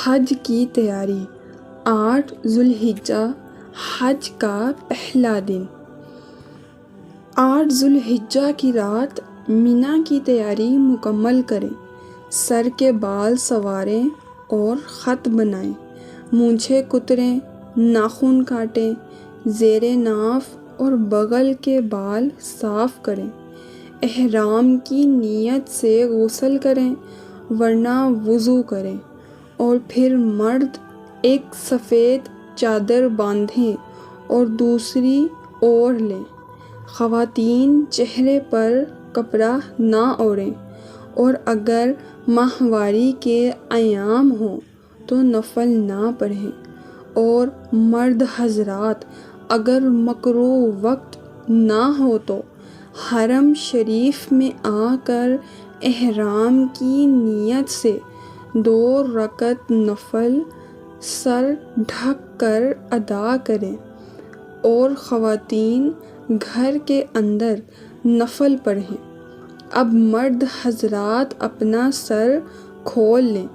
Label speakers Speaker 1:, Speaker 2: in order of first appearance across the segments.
Speaker 1: حج کی تیاری۔ 8 ذوالحجہ حج کا پہلا دن۔ 8 ذوالحجہ کی رات منی کی تیاری مکمل کریں۔ سر کے بال سنواریں اور خط بنائیں، مونچھیں کتریں، ناخن کاٹیں، زیر ناف اور بغل کے بال صاف کریں۔ احرام کی نیت سے غسل کریں ورنہ وضو کریں، اور پھر مرد ایک سفید چادر باندھیں اور دوسری اوڑھ لیں۔ خواتین چہرے پر کپڑا نہ اوڑھیں، اور اگر ماہواری کے ایام ہوں تو نفل نہ پڑھیں، اور مرد حضرات اگر مکروہ وقت نہ ہو تو حرم شریف میں آ کر احرام کی نیت سے 2 رکعت نفل سر ڈھک کر ادا کریں، اور خواتین گھر کے اندر نفل پڑھیں۔ اب مرد حضرات اپنا سر کھول لیں،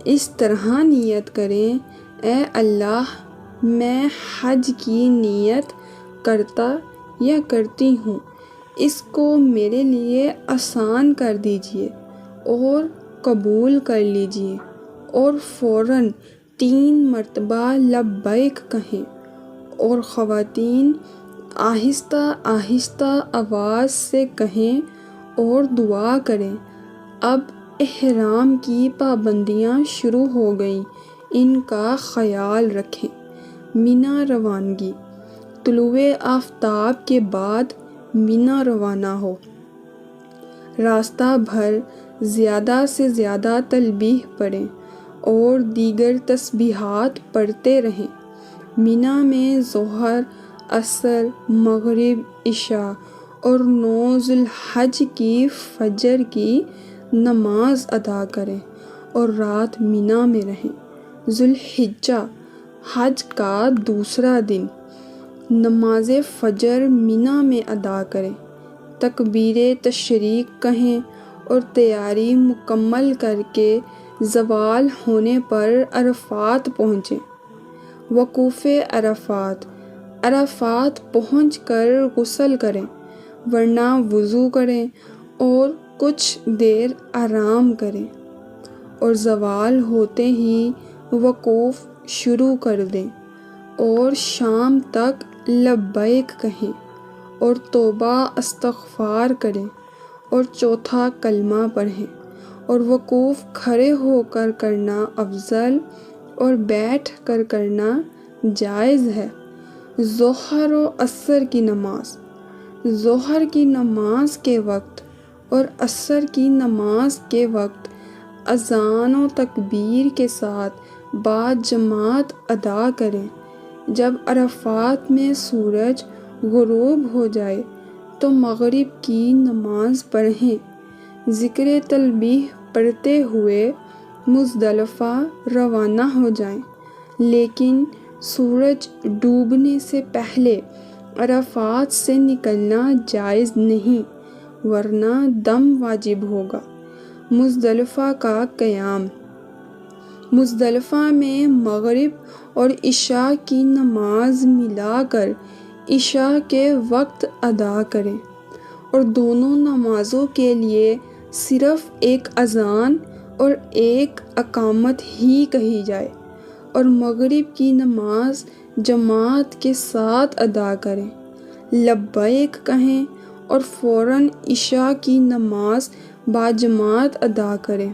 Speaker 1: اس طرح نیت کریں: اے اللہ، میں حج کی نیت کرتا یا کرتی ہوں، اس کو میرے لیے آسان کر دیجیے اور قبول کر لیجیے، اور فوراً 3 مرتبہ لبیک کہیں، اور خواتین آہستہ آہستہ آواز سے کہیں اور دعا کریں: اب احرام کی پابندیاں شروع ہو گئیں، ان کا خیال رکھیں۔ منی روانگی۔ طلوع آفتاب کے بعد منی روانہ ہو۔ راستہ بھر زیادہ سے زیادہ تسبیح پڑھیں اور دیگر تسبیحات پڑھتے رہیں۔ منی میں ظہر، عصر، مغرب، عشاء اور 9 ذوالحج کی فجر کی نماز ادا کریں اور رات منی میں رہیں۔ ذوالحجہ حج کا دوسرا دن۔ نماز فجر منی میں ادا کریں، تکبیر تشریق کہیں اور تیاری مکمل کر کے زوال ہونے پر عرفات پہنچیں۔ وقوف عرفات۔ عرفات پہنچ کر غسل کریں ورنہ وضو کریں اور کچھ دیر آرام کریں، اور زوال ہوتے ہی وقوف شروع کر دیں اور شام تک لبیک کہیں اور توبہ استغفار کریں اور چوتھا کلمہ پڑھیں، اور وقوف کھڑے ہو کر کرنا افضل اور بیٹھ کر کرنا جائز ہے۔ ظہر و عصر کی نماز۔ ظہر کی نماز کے وقت اور عصر کی نماز کے وقت اذان و تکبیر کے ساتھ باجماعت ادا کریں۔ جب عرفات میں سورج غروب ہو جائے تو مغرب کی نماز پڑھیں۔ ذکر تسبیح پڑھتے ہوئے مزدلفہ روانہ ہو جائیں، لیکن سورج ڈوبنے سے پہلے عرفات سے نکلنا جائز نہیں، ورنہ دم واجب ہوگا۔ مزدلفہ کا قیام۔ مزدلفہ میں مغرب اور عشاء کی نماز ملا کر عشاء کے وقت ادا کریں، اور دونوں نمازوں کے لیے صرف ایک اذان اور ایک اقامت ہی کہی جائے، اور مغرب کی نماز جماعت کے ساتھ ادا کریں۔ لبیک کہیں اور فوراً عشاء کی نماز باجماعت ادا کریں۔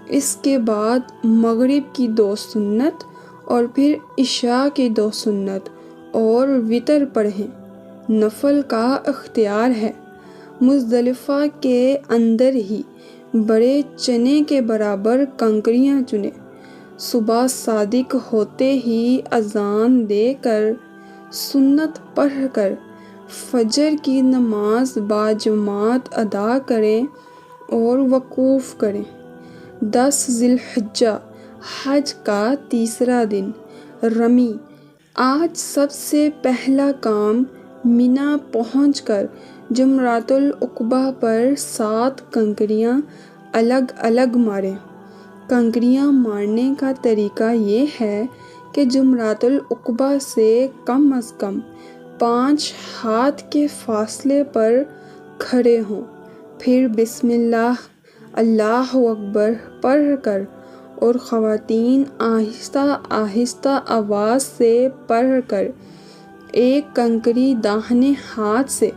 Speaker 1: اس کے بعد مغرب کی 2 سنت اور پھر عشاء کی 2 سنت اور وتر پڑھیں۔ نفل کا اختیار ہے۔ مزدلفہ کے اندر ہی بڑے چنے کے برابر کنکریاں چنیں۔ صبح صادق ہوتے ہی اذان دے کر سنت پڑھ کر فجر کی نماز باجماعت ادا کریں اور وقوف کریں۔ 10 ذوالحجہ حج کا تیسرا دن۔ رمی۔ آج سب سے پہلا کام منی پہنچ کر جمرۃ العقبہ پر 7 کنکریاں الگ الگ ماریں کنکریاں مارنے کا طریقہ یہ ہے کہ جمرات العقبہ سے کم از کم 5 ہاتھ کے فاصلے پر کھڑے ہوں، پھر بسم اللہ، اللہ اکبر پڑھ کر، اور خواتین آہستہ آہستہ آواز سے پڑھ کر ایک کنکری داہنے ہاتھ سے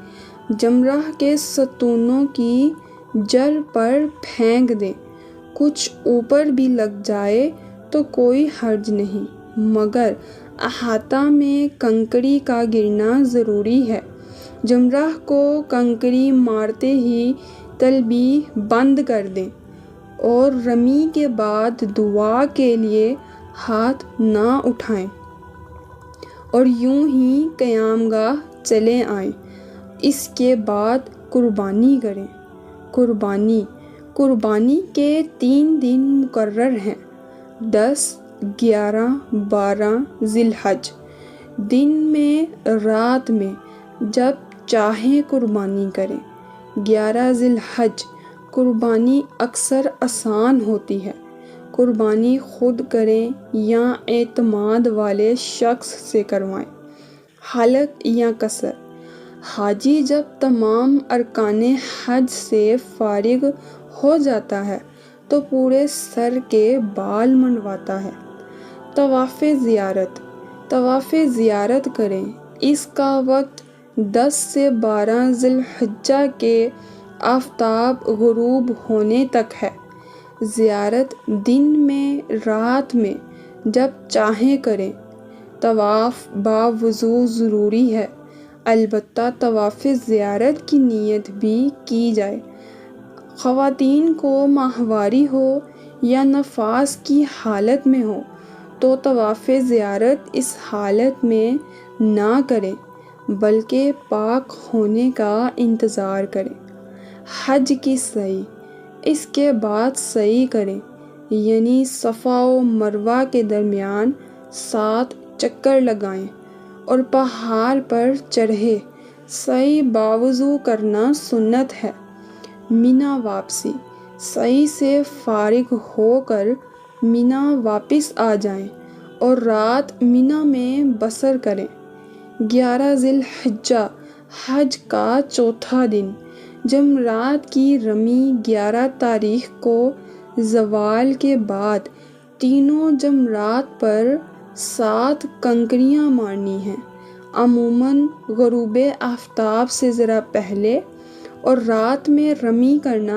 Speaker 1: جمرہ کے ستونوں کی جڑ پر پھینک دیں۔ کچھ اوپر بھی لگ جائے تو کوئی حرج نہیں، مگر احاطہ میں کنکری کا گرنا ضروری ہے۔ جمرہ کو کنکری مارتے ہی تلبیہ بند کر دیں اور رمی کے بعد دعا کے لیے ہاتھ نہ اٹھائیں اور یوں ہی قیام گاہ چلے آئیں۔ اس کے بعد قربانی کریں۔ قربانی کے 3 دن مقرر ہیں: 10، 11، 12 ذی الحج۔ دن میں، رات میں، جب چاہیں قربانی کریں۔ 11 ذی الحج قربانی اکثر آسان ہوتی ہے۔ قربانی خود کریں یا اعتماد والے شخص سے کروائیں۔ حلق یا قصر۔ حاجی جب تمام ارکان حج سے فارغ ہو جاتا ہے تو پورے سر کے بال منڈواتا ہے۔ طواف زیارت کریں۔ اس کا وقت 10 سے 12 ذی الحجہ کے آفتاب غروب ہونے تک ہے۔ زیارت دن میں، رات میں، جب چاہیں کریں۔ طواف باوضو ضروری ہے، البتہ طواف زیارت کی نیت بھی کی جائے۔ خواتین کو ماہواری ہو یا نفاس کی حالت میں ہو تو طواف زیارت اس حالت میں نہ کریں بلکہ پاک ہونے کا انتظار کریں۔ حج کی سعی۔ اس کے بعد سعی کریں، یعنی صفا و مروہ کے درمیان 7 چکر لگائیں اور پہاڑ پر چڑھیں۔ سعی باوضو کرنا سنت ہے۔ منا واپسی۔ سعی سے فارغ ہو کر منا واپس آ جائیں اور رات منا میں بسر کریں۔ 11 ذی الحجہ حج کا چوتھا دن۔ جمرات کی رمی 11 تاریخ کو زوال کے بعد تینوں جمرات پر 7 کنکریاں مارنی ہیں، عموماً غروب آفتاب سے ذرا پہلے، اور رات میں رمی کرنا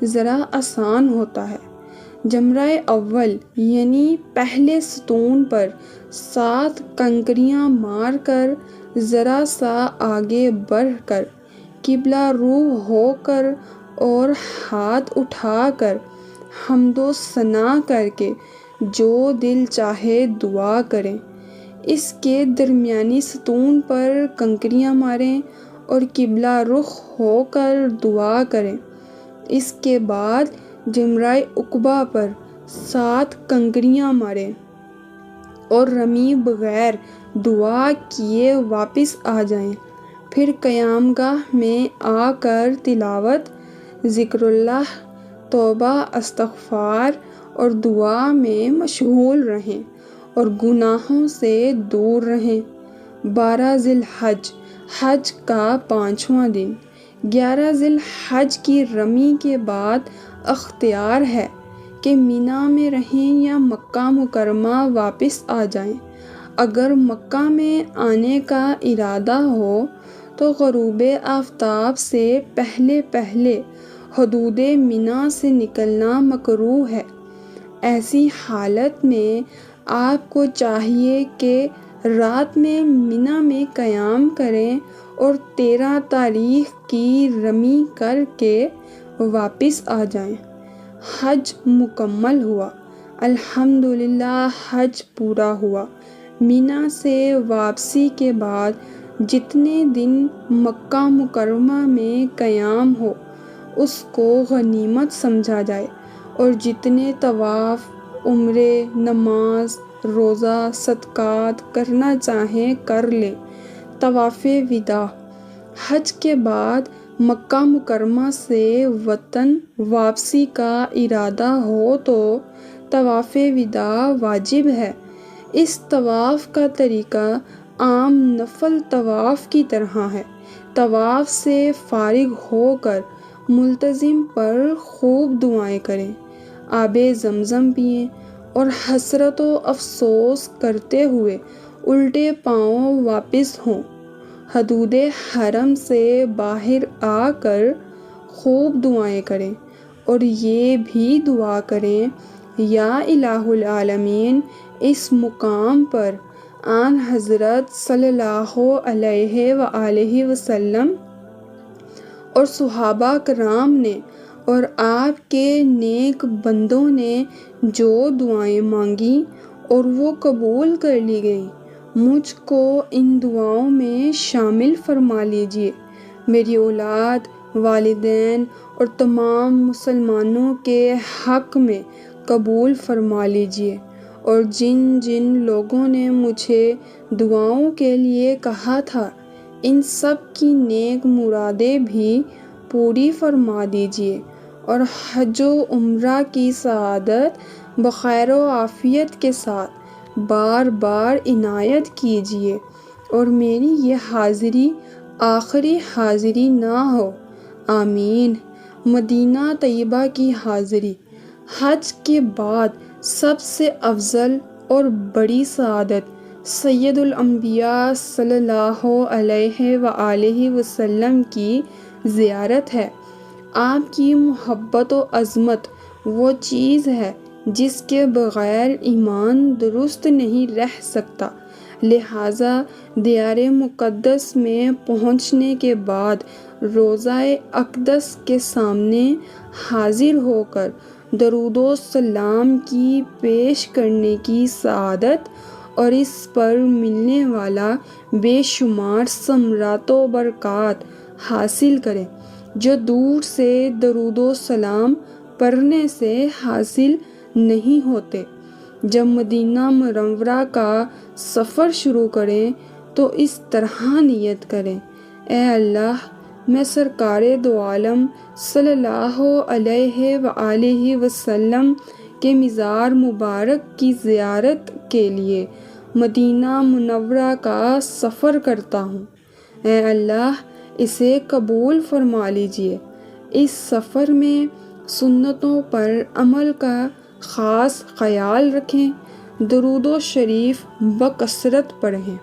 Speaker 1: ذرا آسان ہوتا ہے۔ جمرہ اول یعنی پہلے ستون پر 7 کنکریاں مار کر ذرا سا آگے بڑھ کر قبلہ رو ہو کر اور ہاتھ اٹھا کر حمد و ثنا کر کے جو دل چاہے دعا کریں۔ اس کے درمیانی ستون پر کنکریاں ماریں اور قبلہ رخ ہو کر دعا کریں۔ اس کے بعد جمرہ عقبہ پر 7 کنکریاں ماریں اور رمی بغیر دعا کیے واپس آ جائیں۔ پھر قیام گاہ میں آ کر تلاوت، ذکر اللہ، توبہ، استغفار اور دعا میں مشغول رہیں اور گناہوں سے دور رہیں۔ 12 ذی الحج حج کا 5واں دن۔ 11 ذی الحج کی رمی کے بعد اختیار ہے کہ منا میں رہیں یا مکہ مکرمہ واپس آ جائیں۔ اگر مکہ میں آنے کا ارادہ ہو تو غروب آفتاب سے پہلے پہلے حدود منا سے نکلنا مکروہ ہے۔ ایسی حالت میں آپ کو چاہیے کہ رات میں منا میں قیام کریں اور 13 تاریخ کی رمی کر کے واپس آ جائیں۔ حج مکمل ہوا۔ الحمدللہ حج پورا ہوا۔ منا سے واپسی کے بعد جتنے دن مکہ مکرمہ میں قیام ہو اس کو غنیمت سمجھا جائے اور جتنے طواف، عمرے، نماز، روزہ، صدقات کرنا چاہیں کر لیں۔ طواف وداع۔ حج کے بعد مکہ مکرمہ سے وطن واپسی کا ارادہ ہو تو طواف وداع واجب ہے۔ اس طواف کا طریقہ عام نفل طواف کی طرح ہے۔ طواف سے فارغ ہو کر ملتزم پر خوب دعائیں کریں، آب زمزم پئیں اور حسرت و افسوس کرتے ہوئے الٹے پاؤں واپس ہوں۔ حدود حرم سے باہر آ کر خوب دعائیں کریں اور یہ بھی دعا کریں، یا الہ العالمین، اس مقام پر آن حضرت صلی اللہ علیہ وآلہ وسلم اور صحابہ کرام نے اور آپ کے نیک بندوں نے جو دعائیں مانگی اور وہ قبول کر لی گئیں، مجھ کو ان دعاؤں میں شامل فرما لیجیے۔ میری اولاد، والدین اور تمام مسلمانوں کے حق میں قبول فرما لیجیے، اور جن جن لوگوں نے مجھے دعاؤں کے لیے کہا تھا، ان سب کی نیک مرادیں بھی پوری فرما دیجیے، اور حج و عمرہ کی سعادت بخیر و عافیت کے ساتھ بار بار عنایت کیجیے، اور میری یہ حاضری آخری حاضری نہ ہو، آمین۔ مدینہ طیبہ کی حاضری حج کے بعد سب سے افضل اور بڑی سعادت سید الانبیاء صلی اللہ علیہ وآلہ وسلم کی زیارت ہے۔ آپ کی محبت و عظمت وہ چیز ہے جس کے بغیر ایمان درست نہیں رہ سکتا، لہٰذا دیار مقدس میں پہنچنے کے بعد روضہ اقدس کے سامنے حاضر ہو کر درود و سلام کی پیش کرنے کی سعادت اور اس پر ملنے والا بے شمار ثمرات و برکات حاصل کریں، جو دور سے درود و سلام پڑھنے سے حاصل نہیں ہوتے۔ جب مدینہ منورہ کا سفر شروع کریں تو اس طرح نیت کریں: اے اللہ، میں سرکار دو عالم صلی اللہ علیہ وآلہ وسلم کے مزار مبارک کی زیارت کے لیے مدینہ منورہ کا سفر کرتا ہوں۔ اے اللہ، اسے قبول فرما لیجیے۔ اس سفر میں سنتوں پر عمل کا خاص خیال رکھیں، درود و شریف بکثرت پڑھیں۔